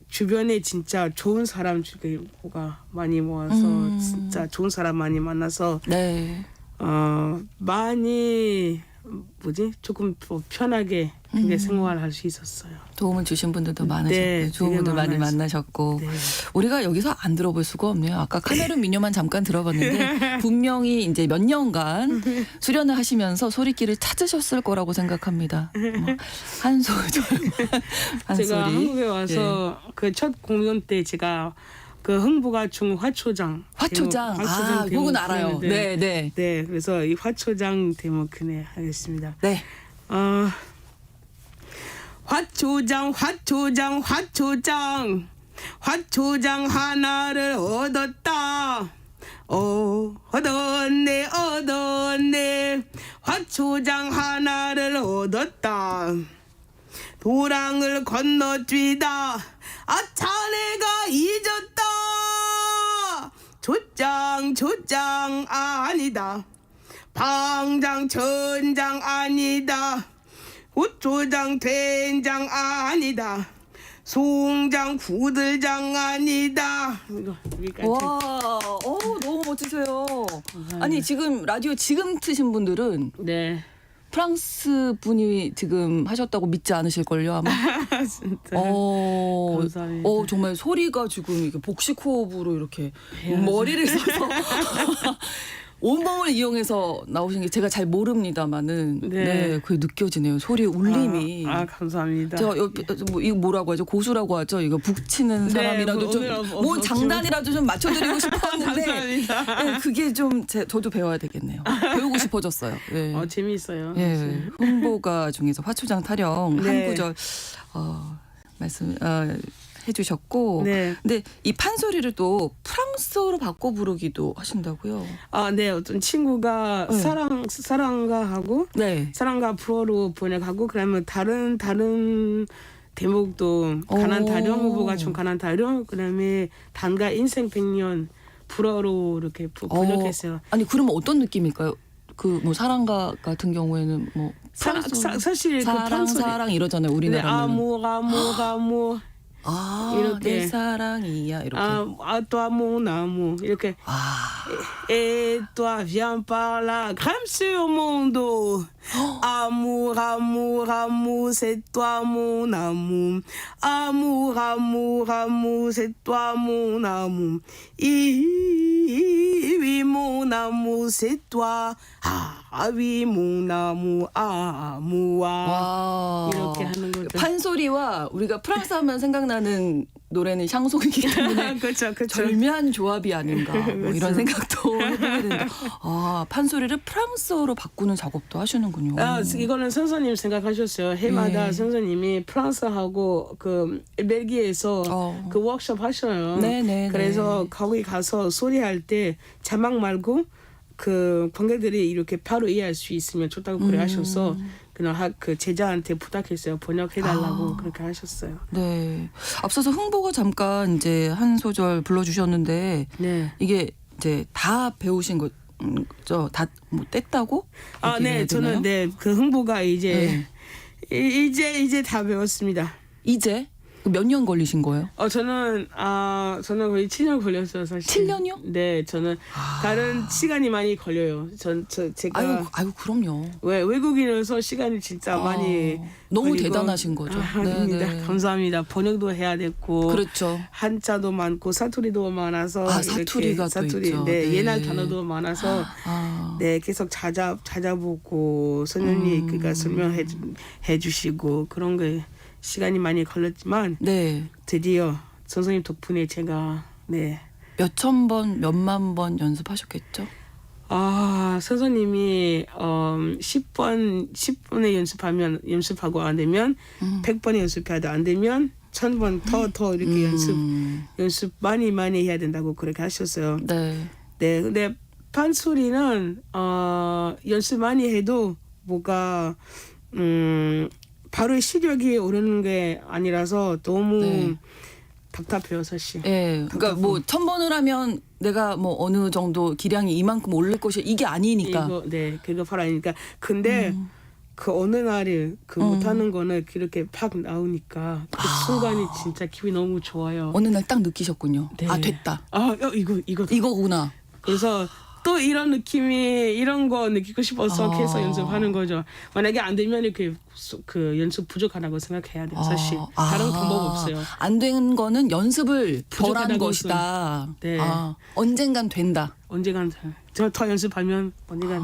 주변에 진짜 좋은 사람 주가 많이 모아서 진짜 좋은 사람 많이 만나서 네. 많이 조금 더 편하게 그게 생활할 수 있었어요. 도움을 주신 분들도 많으셨고 네, 좋은 되게 분들 많이 많았어요. 만나셨고 네. 우리가 여기서 안 들어볼 수가 없네요. 아까 카메룬 민요만 잠깐 들어봤는데 분명히 이제 몇 년간 수련을 하시면서 소리길을 찾으셨을 거라고 생각합니다. 한 소절 한 제가 소리. 한국에 와서 그 첫 공연 때 제가 그 흥부가 중 화초장 화초장. 대목 그건 알아요. 부르는데 네, 네. 네, 그래서 이 화초장 대목 그네 하겠습니다. 네. 화초장 하나를 얻었다. 얻었네 화초장 하나를 얻었다. 도랑을 건너뛰다 자네가 잊었다. 조장 아니다. 방장 전장 아니다. 고초장 된장 아니다. 송장 구들장 아니다. 이거 여기까지. 와, 너무 멋지세요. 아니 지금 라디오 지금 트신 분들은 네. 프랑스 분이 지금 하셨다고 믿지 않으실걸요 아마. 진짜. 어, 감사합니다. 정말 소리가 지금 이게 복식 호흡으로 이렇게 머리를 써서 온몸을 이용해서 나오신 게 제가 잘 모릅니다만은 네. 그게 느껴지네요. 소리 울림이. 감사합니다. 제가 옆에 이거 뭐라고 하죠? 고수라고 하죠? 이거 북치는 사람이라도 뭐 좀 오늘 뭐 장단이라도 좀 맞춰드리고 싶었는데 감사합니다. 네, 그게 좀 저도 배워야 되겠네요. 배우고 싶어졌어요. 네. 재미있어요. 예, 흥보가 중에서 화초장 타령 네. 한 구절 말씀 해주셨고, 네. 근데 이 판소리를 또 프랑스어로 바꿔 부르기도 하신다고요? 네, 어떤 친구가 네. 사랑가 하고 네. 사랑가 불어로 번역하고 그러면 다른 대목도 가난 타령 후보가 좀 가난 타령 그다음에 단가 인생 100년 불어로 이렇게 번역했어요. 아니 그러면 어떤 느낌일까요? 그 뭐 사랑가 같은 경우에는 뭐 사실 그 사랑 프랑스 사랑 이러잖아요. 네, 우리나라는. 아모 아, 이렇게. 내 사랑이야 이렇게. à toi mon amour 이렇게 아, et toi viens par là grimpe sur mon dos amour amour amour c'est toi mon amour amour amour amour c'est toi mon amour oui mon amour c'est toi ah oui mon amour amour 와. 이렇게 하는 거죠. 판소리와 우리가 프랑스 하면 생각나는 노래는 샹송이기 때문에 그렇죠, 그렇죠. 절묘한 조합이 아닌가 뭐 이런 그렇죠. 생각도 해보게 되는데 아 판소리를 프랑스어로 바꾸는 작업도 하시는군요. 이거는 선생님 생각하셨어요. 해마다 네. 선생님이 프랑스하고 그 벨기에에서 그 워크숍 하셔요. 네네. 그래서 거기 가서 소리할 때 자막 말고 그 관객들이 이렇게 바로 이해할 수 있으면 좋다고 그래 하셔서 그냥 그 제자한테 부탁했어요. 번역해달라고 그렇게 하셨어요. 네. 앞서서 흥보가 잠깐 이제 한 소절 불러주셨는데 네. 이게 이제 다 배우신 거죠? 다 뭐 뗐다고? 아, 얘기를 네, 해야 되나요? 저는 네, 그 흥보가 이제 이제 다 배웠습니다. 이제 몇 년 걸리신 거예요? 저는 거의 7년 걸렸어요, 사실. 7년이요? 네, 저는 다른 시간이 많이 걸려요. 제가 아유 그럼요. 외국인으로서 시간이 진짜 많이 너무 걸리고. 대단하신 거죠. 아닙니다. 네. 감사합니다. 번역도 해야 됐고, 그렇죠. 한자도 많고 사투리도 많아서 사투리가 또 있죠. 네, 네. 옛날 단어도 많아서 네, 계속 찾아보고 선생님이 그러니까 설명해 주시고 그런 게 시간이 많이 걸렸지만 네. 드디어 선생님 덕분에 제가 네. 몇천 번, 몇만 번 연습하셨겠죠? 선생님이 10번에 연습하고 안 되면 100번에 연습해야 돼. 안 되면 1000번 더 이렇게 연습 많이 해야 된다고 그렇게 하셨어요. 네. 네. 근데 판소리는 연습 많이 해도 뭐가 바로 시력이 오르는 게 아니라서 너무 네. 답답해요, 사실. 예. 그러니까 뭐 1000번을 하면 내가 뭐 어느 정도 기량이 이만큼 오를 것이 이게 아니니까. 그거 바로 아니니까. 근데 그 어느 날에 그 못하는 거는 그렇게 팍 나오니까 그 순간이 진짜 기분이 너무 좋아요. 어느 날 딱 느끼셨군요. 네. 아 됐다. 이거구나. 그래서 또 이런 거 느끼고 싶어서 계속 연습하는 거죠. 만약에 안 되면 그 연습 부족하다고 생각해야 돼요. 사실 다른 방법 없어요. 안 된 거는 연습을 덜한 부족하다고 것이다. 네. 언젠간 된다. 언젠간 더 연습하면 언젠간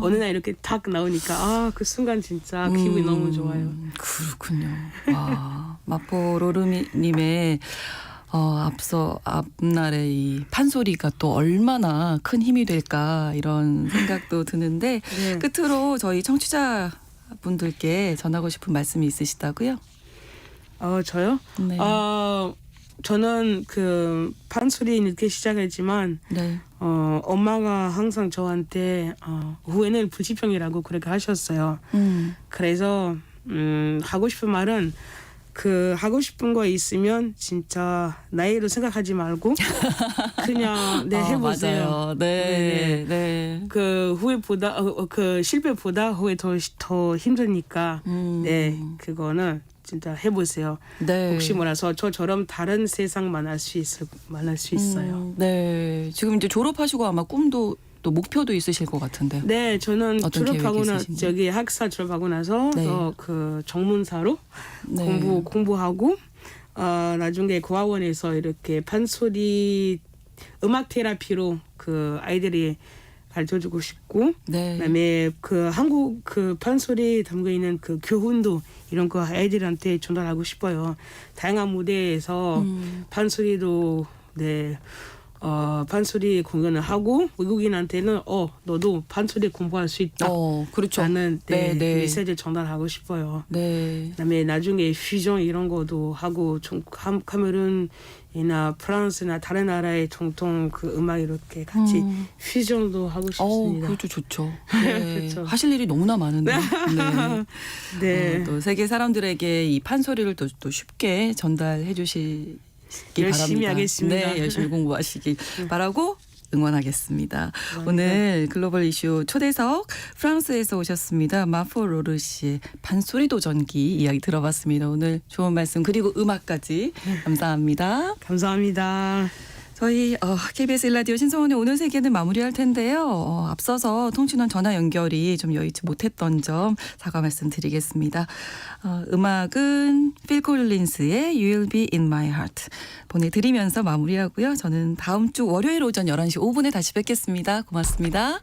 어느 날 이렇게 탁 나오니까 그 순간 진짜 기분이 너무 좋아요. 그렇군요. 마포로르님의 앞서 앞날의 이 판소리가 또 얼마나 큰 힘이 될까 이런 생각도 드는데 네. 끝으로 저희 청취자분들께 전하고 싶은 말씀이 있으시다고요? 저요? 네. 저는 그 판소리 늦게 시작했지만 네. 엄마가 항상 저한테 후회는 불치병이라고 그렇게 하셨어요. 그래서 하고 싶은 말은 하고 싶은 거 있으면 진짜 나이로 생각하지 말고 그냥 해보세요. 맞아요. 네. 그 후회보다 그 실패보다 후회 더 힘드니까 그거는 진짜 해보세요. 네. 혹시 몰라서 저처럼 다른 세상 만날 수 있어요. 네. 지금 이제 졸업하시고 아마 꿈도 또 목표도 있으실 것 같은데요. 네, 저는 어떤 졸업하고 계획이 있으신지? 학사 졸업하고 나서 네. 그 정문사로 네. 공부하고 나중에 고아원에서 이렇게 판소리 음악 테라피로 그 아이들이 가르쳐주고 싶고 네. 그다음에 그 한국 그 판소리 담겨 있는 그 교훈도 이런 거 아이들한테 전달하고 싶어요. 다양한 무대에서 판소리도 판소리 공연을 하고 외국인한테는 너도 판소리 공부할 수 있다. 그렇죠. 라는 네. 메시지를 전달하고 싶어요. 네. 그다음에 나중에 퓨전 이런 것도 하고 카메룬이나 프랑스나 다른 나라의 정통 그 음악 이렇게 같이 퓨전도 하고 싶습니다. 그것도 좋죠. 네. 그렇죠. 하실 일이 너무나 많은데. 네. 네. 또 세계 사람들에게 이 판소리를 또 쉽게 전달해 주시기 열심히 바랍니다. 하겠습니다. 네, 열심히 공부하시기 바라고 응원하겠습니다. 오늘 글로벌 이슈 초대석 프랑스에서 오셨습니다. 마포 로르 씨의 판소리 도전기 이야기 들어봤습니다. 오늘 좋은 말씀 그리고 음악까지 감사합니다. 감사합니다. 저희 KBS 1라디오 신성원의 오늘 세계는 마무리할 텐데요. 앞서서 통신원 전화 연결이 좀 여의치 못했던 점 사과 말씀드리겠습니다. 음악은 필 콜린스의 You Will Be In My Heart 보내드리면서 마무리하고요. 저는 다음 주 월요일 오전 11시 5분에 다시 뵙겠습니다. 고맙습니다.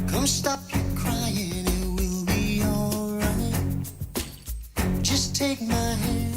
Come stop your crying, it will be alright. Just take my hand.